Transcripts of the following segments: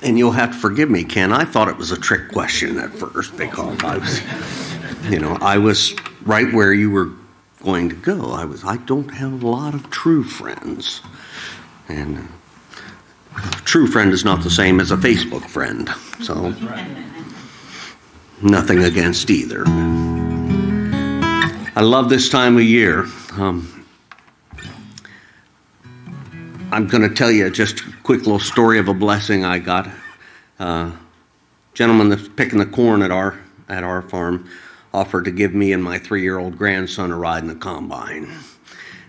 And you'll have to forgive me, Ken. I thought it was a trick question at first because I was right where you were going to go. I don't have a lot of true friends. And a true friend is not the same as a Facebook friend. So nothing against either. I love this time of year. I'm going to tell you just a quick little story of a blessing I got. Gentleman that's picking the corn at our farm offered to give me and my 3-year-old grandson a ride in the combine.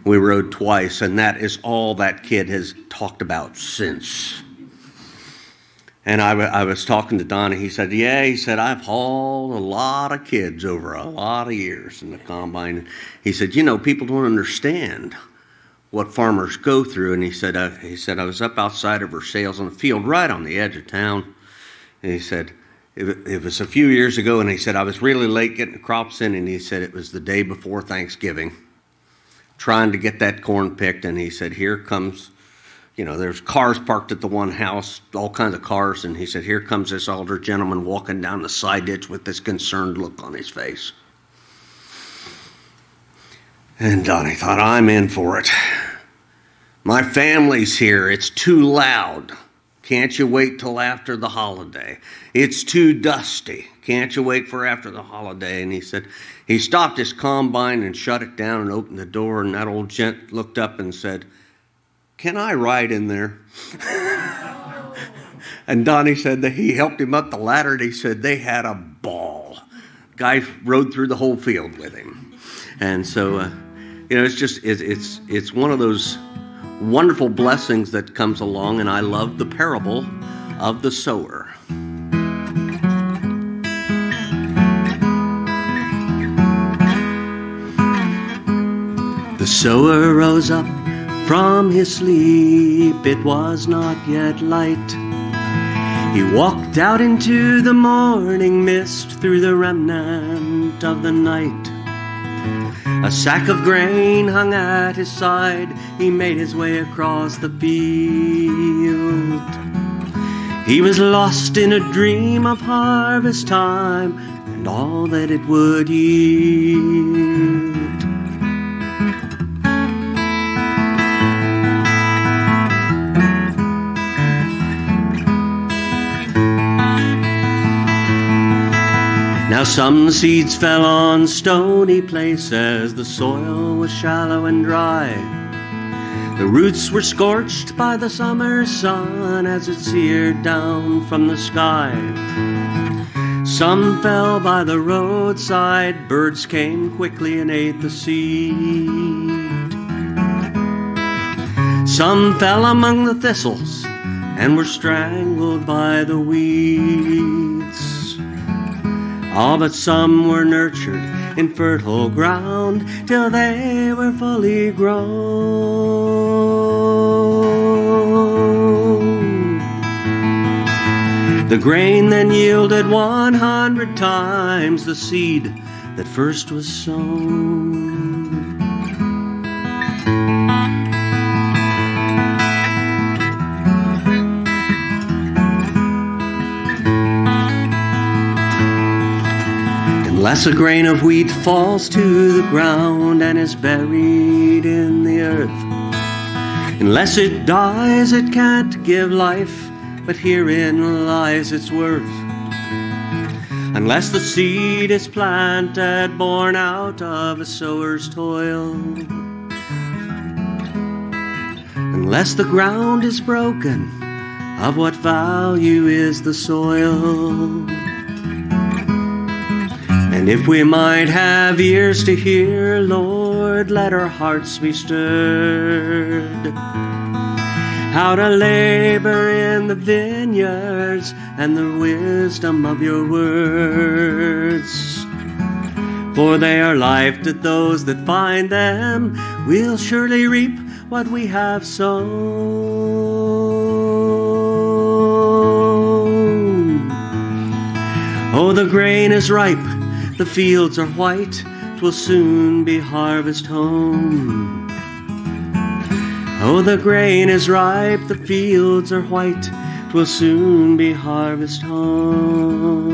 We rode twice, and that is all that kid has talked about since. And I was talking to Donnie. He said, I've hauled a lot of kids over a lot of years in the combine. He said, people don't understand what farmers go through. And he said, I was up outside of Versailles on the field right on the edge of town. And he said, it was a few years ago, and he said, I was really late getting the crops in, and he said it was the day before Thanksgiving, trying to get that corn picked, and he said, here comes, there's cars parked at the one house, all kinds of cars, and he said, here comes this older gentleman walking down the side ditch with this concerned look on his face. And Donnie thought, I'm in for it. My family's here. It's too loud. Can't you wait till after the holiday? It's too dusty. Can't you wait for after the holiday? And he said, he stopped his combine and shut it down and opened the door, and that old gent looked up and said, can I ride in there? And Donnie said that he helped him up the ladder, and he said they had a ball. Guy rode through the whole field with him. And so, it's one of those wonderful blessings that comes along, and I love the parable of the sower. The sower rose up from his sleep. It was not yet light. He walked out into the morning mist through the remnant of the night. A sack of grain hung at his side. He made his way across the field. He was lost in a dream of harvest time and all that it would yield. Now some seeds fell on stony places. The soil was shallow and dry. The roots were scorched by the summer sun as it seared down from the sky. Some fell by the roadside. Birds came quickly and ate the seed. Some fell among the thistles and were strangled by the weeds. All but some were nurtured in fertile ground till they were fully grown. The grain then yielded 100 times the seed that first was sown. Unless a grain of wheat falls to the ground and is buried in the earth, unless it dies, it can't give life, but herein lies its worth. Unless the seed is planted, born out of a sower's toil, unless the ground is broken, of what value is the soil? And if we might have ears to hear, Lord, let our hearts be stirred, how to labor in the vineyards and the wisdom of your words. For they are life to those that find them. We'll surely reap what we have sown. Oh, the grain is ripe. The fields are white, 'twill soon be harvest home. Oh, the grain is ripe, the fields are white, 'twill soon be harvest home.